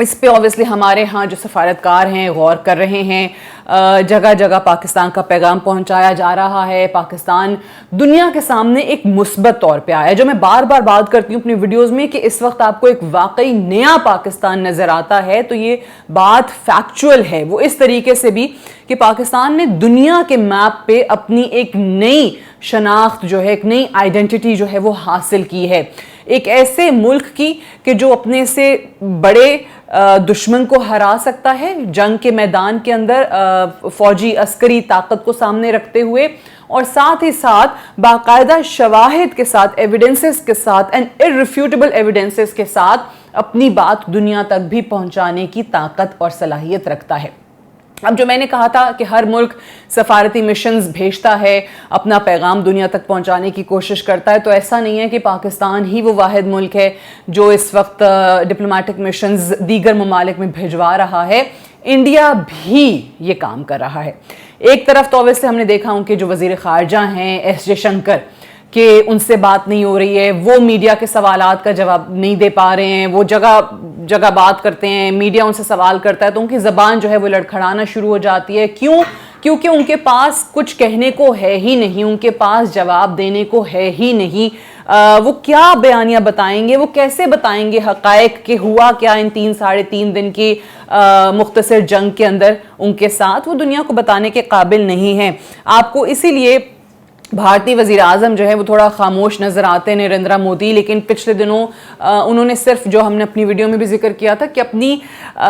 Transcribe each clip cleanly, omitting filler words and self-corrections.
اس پہ obviously ہمارے ہاں جو سفارتکار ہیں غور کر رہے ہیں، جگہ جگہ پاکستان کا پیغام پہنچایا جا رہا ہے، پاکستان دنیا کے سامنے ایک مثبت طور پہ آیا. جو میں بار بار بات کرتی ہوں اپنی ویڈیوز میں کہ اس وقت آپ کو ایک واقعی نیا پاکستان نظر آتا ہے، تو یہ بات فیکچول ہے. وہ اس طریقے سے بھی کہ پاکستان نے دنیا کے میپ پہ اپنی ایک نئی شناخت جو ہے، ایک نئی آئیڈینٹی جو ہے وہ حاصل کی ہے، ایک ایسے ملک کی کہ جو اپنے سے بڑے دشمن کو ہرا سکتا ہے جنگ کے میدان کے اندر، فوجی عسکری طاقت کو سامنے رکھتے ہوئے، اور ساتھ ہی ساتھ باقاعدہ شواہد کے ساتھ، ایویڈنسز کے ساتھ، اینڈ irrefutable ایویڈنسز کے ساتھ اپنی بات دنیا تک بھی پہنچانے کی طاقت اور صلاحیت رکھتا ہے. اب جو میں نے کہا تھا کہ ہر ملک سفارتی مشنز بھیجتا ہے، اپنا پیغام دنیا تک پہنچانے کی کوشش کرتا ہے، تو ایسا نہیں ہے کہ پاکستان ہی وہ واحد ملک ہے جو اس وقت ڈپلومیٹک مشنز دیگر ممالک میں بھیجوا رہا ہے. انڈیا بھی یہ کام کر رہا ہے. ایک طرف تو ویسے ہم نے دیکھا ہوں کہ جو وزیر خارجہ ہیں ایس جے شنکر، کہ ان سے بات نہیں ہو رہی ہے، وہ میڈیا کے سوالات کا جواب نہیں دے پا رہے ہیں، وہ جگہ جگہ بات کرتے ہیں، میڈیا ان سے سوال کرتا ہے تو ان کی زبان جو ہے وہ لڑکھڑانا شروع ہو جاتی ہے. کیوں؟ کیونکہ ان کے پاس کچھ کہنے کو ہے ہی نہیں، ان کے پاس جواب دینے کو ہے ہی نہیں. وہ کیا بیانیہ بتائیں گے، وہ کیسے بتائیں گے حقائق کہ ہوا کیا ان 3-3.5 دن کی مختصر جنگ کے اندر ان کے ساتھ، وہ دنیا کو بتانے کے قابل نہیں ہیں. آپ کو اسی لیے بھارتی وزیر اعظم جو ہے وہ تھوڑا خاموش نظر آتے ہیں، نریندرا مودی، لیکن پچھلے دنوں انہوں نے صرف، جو ہم نے اپنی ویڈیو میں بھی ذکر کیا تھا، کہ اپنی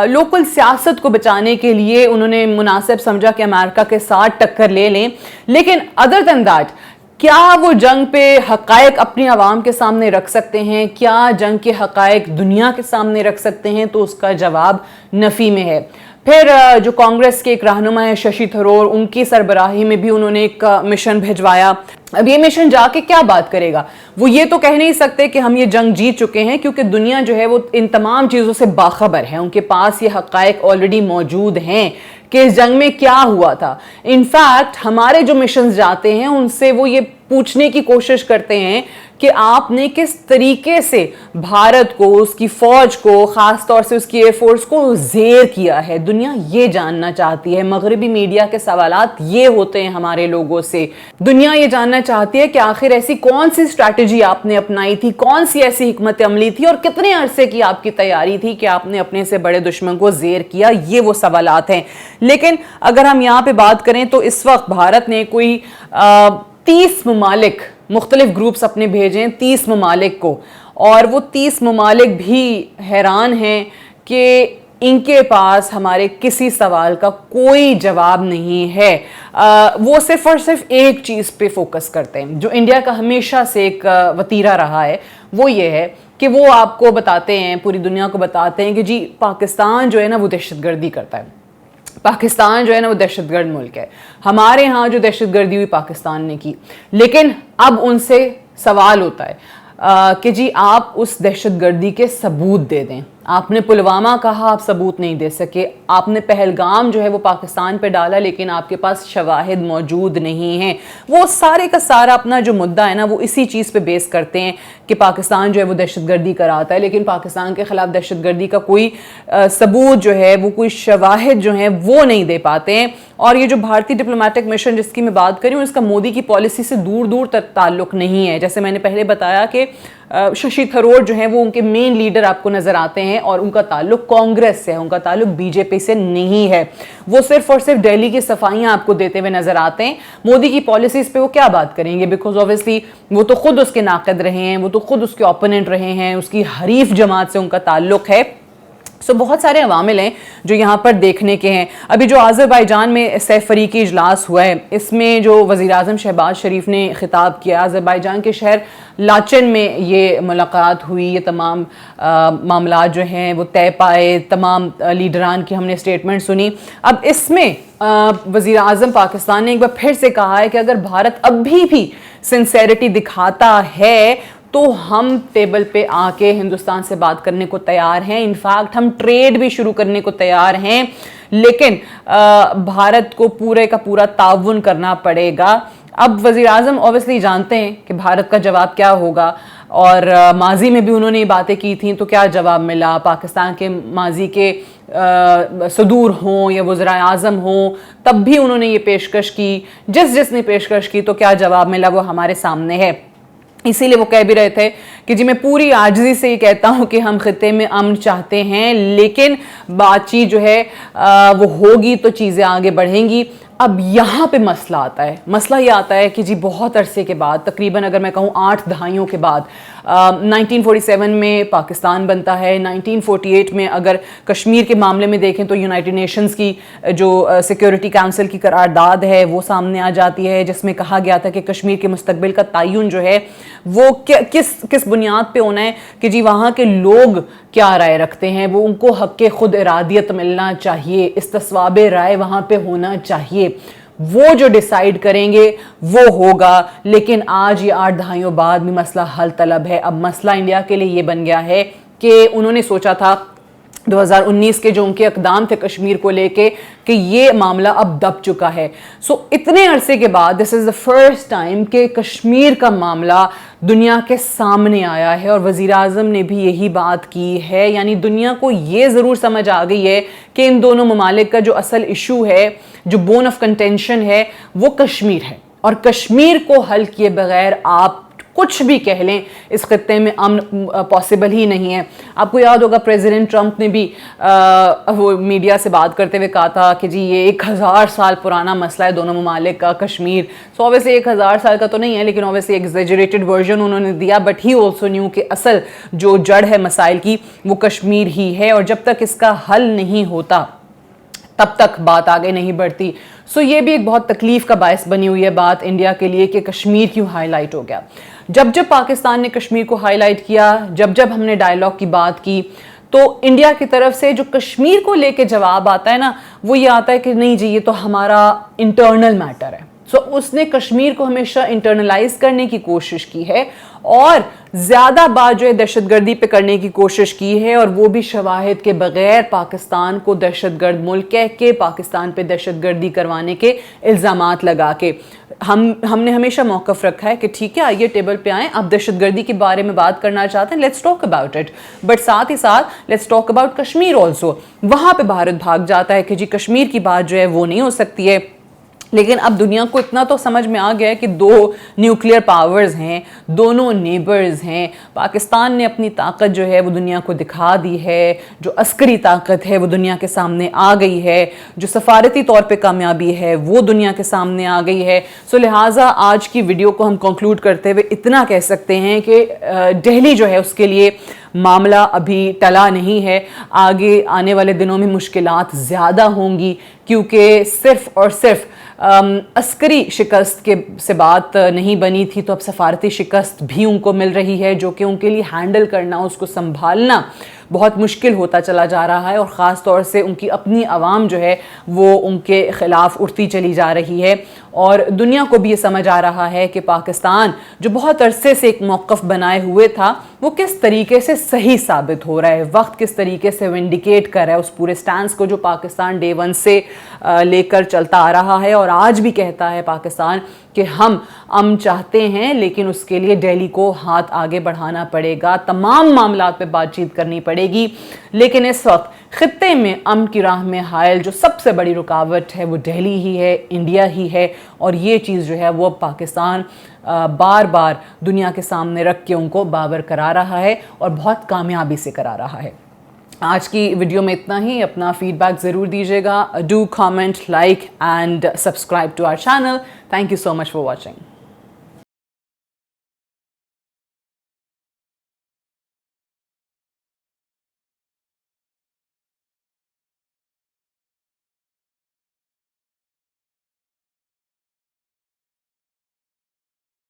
لوکل سیاست کو بچانے کے لیے انہوں نے مناسب سمجھا کہ امریکہ کے ساتھ ٹکر لے لیں. لیکن ادر دین دیٹ، کیا وہ جنگ پہ حقائق اپنی عوام کے سامنے رکھ سکتے ہیں؟ کیا جنگ کے حقائق دنیا کے سامنے رکھ سکتے ہیں؟ تو اس کا جواب نفی میں ہے. پھر جو کانگریس کے ایک رہنما ہے ششی تھرور، ان کی سربراہی میں بھی انہوں نے ایک مشن بھیجوایا. اب یہ مشن جا کے کیا بات کرے گا؟ وہ یہ تو کہہ نہیں سکتے کہ ہم یہ جنگ جیت چکے ہیں، کیونکہ دنیا جو ہے وہ ان تمام چیزوں سے باخبر ہے. ان کے پاس یہ حقائق آلریڈی موجود ہیں کہ اس جنگ میں کیا ہوا تھا. انفیکٹ ہمارے جو مشنز جاتے ہیں ان سے وہ یہ پوچھنے کی کوشش کرتے ہیں کہ آپ نے کس طریقے سے بھارت کو، اس کی فوج کو، خاص طور سے اس کی ایئر فورس کو زیر کیا ہے. دنیا یہ جاننا چاہتی ہے. مغربی میڈیا کے سوالات یہ ہوتے ہیں ہمارے لوگوں سے. دنیا یہ جاننا چاہتی ہے کہ آخر ایسی کون سی اسٹریٹجی آپ نے اپنائی تھی، کون سی ایسی حکمت عملی تھی، اور کتنے عرصے کی آپ کی تیاری تھی کہ آپ نے اپنے سے بڑے دشمن کو زیر کیا. یہ وہ سوالات ہیں. لیکن اگر ہم یہاں پہ بات کریں تو اس وقت بھارت نے کوئی 30 ممالک، مختلف گروپس اپنے بھیجیں 30 ممالک کو، اور وہ 30 ممالک بھی حیران ہیں کہ ان کے پاس ہمارے کسی سوال کا کوئی جواب نہیں ہے. وہ صرف اور صرف ایک چیز پہ فوکس کرتے ہیں جو انڈیا کا ہمیشہ سے ایک وتیرہ رہا ہے. وہ یہ ہے کہ وہ آپ کو بتاتے ہیں، پوری دنیا کو بتاتے ہیں کہ جی پاکستان جو ہے نا وہ دہشت گردی کرتا ہے، پاکستان جو ہے نا وہ دہشت گرد ملک ہے، ہمارے ہاں جو دہشت گردی ہوئی پاکستان نے کی. لیکن اب ان سے سوال ہوتا ہے کہ جی آپ اس دہشت گردی کے ثبوت دے دیں. آپ نے پلوامہ کہا، آپ ثبوت نہیں دے سکے. آپ نے پہلگام جو ہے وہ پاکستان پہ ڈالا، لیکن آپ کے پاس شواہد موجود نہیں ہیں. وہ سارے کا سارا اپنا جو مدعا ہے نا وہ اسی چیز پہ بیس کرتے ہیں کہ پاکستان جو ہے وہ دہشت گردی کراتا ہے، لیکن پاکستان کے خلاف دہشت گردی کا کوئی ثبوت جو ہے، وہ کوئی شواہد جو ہیں وہ نہیں دے پاتے ہیں. اور یہ جو بھارتی ڈپلومیٹک مشن جس کی میں بات کری ہوں، اس کا مودی کی پالیسی سے دور دور تک تعلق نہیں ہے. جیسے میں نے پہلے بتایا کہ ششی تھرور جو ہیں وہ ان کے مین لیڈر آپ کو نظر آتے ہیں، اور ان کا تعلق کانگریس سے ہے، ان کا تعلق بی جے پی سے نہیں ہے. وہ صرف اور صرف دہلی کی صفائیاں آپ کو دیتے ہوئے نظر آتے ہیں. مودی کی پالیسیز پہ وہ کیا بات کریں گے؟ بیکاز آبویسلی وہ تو خود اس کے ناقد رہے ہیں، وہ تو خود اس کے اوپوننٹ رہے ہیں، اس کی حریف جماعت سے ان کا تعلق ہے. بہت سارے عوامل ہیں جو یہاں پر دیکھنے کے ہیں. ابھی جو آذربائیجان میں سیف فریقی اجلاس ہوا ہے، اس میں جو وزیر اعظم شہباز شریف نے خطاب کیا، آذربائیجان کے شہر لاچن میں یہ ملاقات ہوئی، یہ تمام معاملات جو ہیں وہ طے پائے، تمام لیڈران کی ہم نے اسٹیٹمنٹ سنی. اب اس میں وزیر اعظم پاکستان نے ایک بار پھر سے کہا ہے کہ اگر بھارت اب بھی سنسیریٹی دکھاتا ہے تو ہم ٹیبل پہ آ کے ہندوستان سے بات کرنے کو تیار ہیں. انفیکٹ ہم ٹریڈ بھی شروع کرنے کو تیار ہیں، لیکن بھارت کو پورے کا پورا تعاون کرنا پڑے گا. اب وزیر اعظم اوبیسلی جانتے ہیں کہ بھارت کا جواب کیا ہوگا. اور ماضی میں بھی انہوں نے یہ باتیں کی تھیں تو کیا جواب ملا. پاکستان کے ماضی کے صدور ہوں یا وزرائے اعظم ہوں تب بھی انہوں نے یہ پیشکش کی. جس نے پیشکش کی تو کیا جواب ملا وہ ہمارے سامنے ہے. اسی لیے وہ کہہ بھی رہے تھے کہ جی میں پوری عاجزی سے یہ کہتا ہوں کہ ہم خطے میں امن چاہتے ہیں لیکن بات چیت جو ہے وہ ہوگی تو چیزیں آگے بڑھیں گی. اب یہاں پہ مسئلہ آتا ہے. مسئلہ یہ آتا ہے کہ جی بہت عرصے کے بعد, تقریباً اگر میں کہوں 8 دہائیوں کے بعد, 1947 میں پاکستان بنتا ہے. 1948 میں اگر کشمیر کے معاملے میں دیکھیں تو یونائٹڈ نیشنز کی جو سیکیورٹی کونسل کی قرارداد ہے وہ سامنے آ جاتی ہے جس میں کہا گیا تھا کہ کشمیر کے مستقبل کا تعین جو ہے وہ کس بنیاد پہ ہونا ہے کہ جی وہاں کے لوگ کیا رائے رکھتے ہیں, وہ ان کو حق خود ارادیت ملنا چاہیے, استصواب رائے وہاں پہ ہونا چاہیے, وہ جو ڈیسائیڈ کریں گے وہ ہوگا. لیکن آج یہ 8 دہائیوں بعد بھی مسئلہ حل طلب ہے. اب مسئلہ انڈیا کے لیے یہ بن گیا ہے کہ انہوں نے سوچا تھا 2019 کے جو ان کے اقدام تھے کشمیر کو لے کے کہ یہ معاملہ اب دب چکا ہے. سو اتنے عرصے کے بعد دس از دا فرسٹ ٹائم کہ کشمیر کا معاملہ دنیا کے سامنے آیا ہے اور وزیر اعظم نے بھی یہی بات کی ہے. یعنی دنیا کو یہ ضرور سمجھ آ گئی ہے کہ ان دونوں ممالک کا جو اصل ایشو ہے, جو بون آف کنٹینشن ہے, وہ کشمیر ہے. اور کشمیر کو حل کیے بغیر آپ کچھ بھی کہہ لیں اس خطے میں امن پاسبل ہی نہیں ہے. آپ کو یاد ہوگا پریزیڈنٹ ٹرمپ نے بھی وہ میڈیا سے بات کرتے ہوئے کہا تھا کہ جی یہ 1000 سال پرانا مسئلہ ہے دونوں ممالک کا کشمیر. سو اوبیسلی 1000 سال کا تو نہیں ہے لیکن اوبیسلی ایگزیجریٹڈ ورژن انہوں نے دیا, بٹ ہی آلسو نیو کہ اصل جو جڑ ہے مسائل کی وہ کشمیر ہی ہے اور جب تک اس کا حل نہیں ہوتا تب تک بات آگے نہیں بڑھتی. سو یہ بھی ایک بہت تکلیف کا باعث بنی ہوئی ہے بات انڈیا کے لیے کہ کشمیر کیوں ہائی لائٹ ہو گیا. جب پاکستان نے کشمیر کو ہائی لائٹ کیا, جب ہم نے ڈائیلاگ کی بات کی, تو انڈیا کی طرف سے جو کشمیر کو لے کے جواب آتا ہے نا وہ یہ آتا ہے کہ نہیں جی یہ تو ہمارا انٹرنل میٹر ہے. سو اس نے کشمیر کو ہمیشہ انٹرنلائز کرنے کی کوشش کی ہے اور زیادہ بات جو ہے دہشت گردی پہ کرنے کی کوشش کی ہے, اور وہ بھی شواہد کے بغیر پاکستان کو دہشت گرد ملک کہہ کے پاکستان پہ دہشت گردی کروانے کے الزامات لگا کے. ہم نے ہمیشہ موقف رکھا ہے کہ ٹھیک ہے آئیے ٹیبل پہ آئیں, آپ دہشت گردی کے بارے میں بات کرنا چاہتے ہیں, let's talk about it, but ساتھ ہی ساتھ let's talk about Kashmir also. وہاں پہ بھارت بھاگ جاتا ہے کہ جی کشمیر کی بات جو ہے وہ نہیں ہو سکتی ہے. لیکن اب دنیا کو اتنا تو سمجھ میں آ گیا ہے کہ 2 نیوکلیئر پاورز ہیں, دونوں نیبرز ہیں. پاکستان نے اپنی طاقت جو ہے وہ دنیا کو دکھا دی ہے, جو عسکری طاقت ہے وہ دنیا کے سامنے آ گئی ہے, جو سفارتی طور پہ کامیابی ہے وہ دنیا کے سامنے آ گئی ہے. سو لہٰذا آج کی ویڈیو کو ہم کنکلوڈ کرتے ہوئے اتنا کہہ سکتے ہیں کہ دہلی جو ہے اس کے لیے معاملہ ابھی ٹلا نہیں ہے. آگے آنے والے دنوں میں مشکلات زیادہ ہوں گی کیونکہ صرف اور صرف عسکری شکست سے بات نہیں بنی تھی, تو اب سفارتی شکست بھی ان کو مل رہی ہے جو کہ ان کے لیے ہینڈل کرنا, اس کو سنبھالنا بہت مشکل ہوتا چلا جا رہا ہے. اور خاص طور سے ان کی اپنی عوام جو ہے وہ ان کے خلاف اٹھتی چلی جا رہی ہے, اور دنیا کو بھی یہ سمجھ آ رہا ہے کہ پاکستان جو بہت عرصے سے ایک موقف بنائے ہوئے تھا وہ کس طریقے سے صحیح ثابت ہو رہا ہے. وقت کس طریقے سے ونڈیکیٹ کر رہا ہے اس پورے سٹانس کو جو پاکستان ڈے 1 سے لے کر چلتا آ رہا ہے, اور آج بھی کہتا ہے پاکستان کہ ہم امن چاہتے ہیں لیکن اس کے لیے دہلی کو ہاتھ آگے بڑھانا پڑے گا, تمام معاملات پہ بات چیت کرنی پڑے گی. لیکن اس وقت خطے میں امن کی راہ میں حائل جو سب سے بڑی رکاوٹ ہے وہ دہلی ہی ہے, انڈیا ہی ہے, اور یہ چیز جو ہے وہ پاکستان بار بار دنیا کے سامنے رکھ کے ان کو بابر کرا رہا ہے اور بہت کامیابی سے کرا رہا ہے. آج کی ویڈیو میں اتنا ہی. اپنا فیڈ بیک ضرور دیجیے گا. Do comment, like and subscribe to our channel. Thank you so much for watching.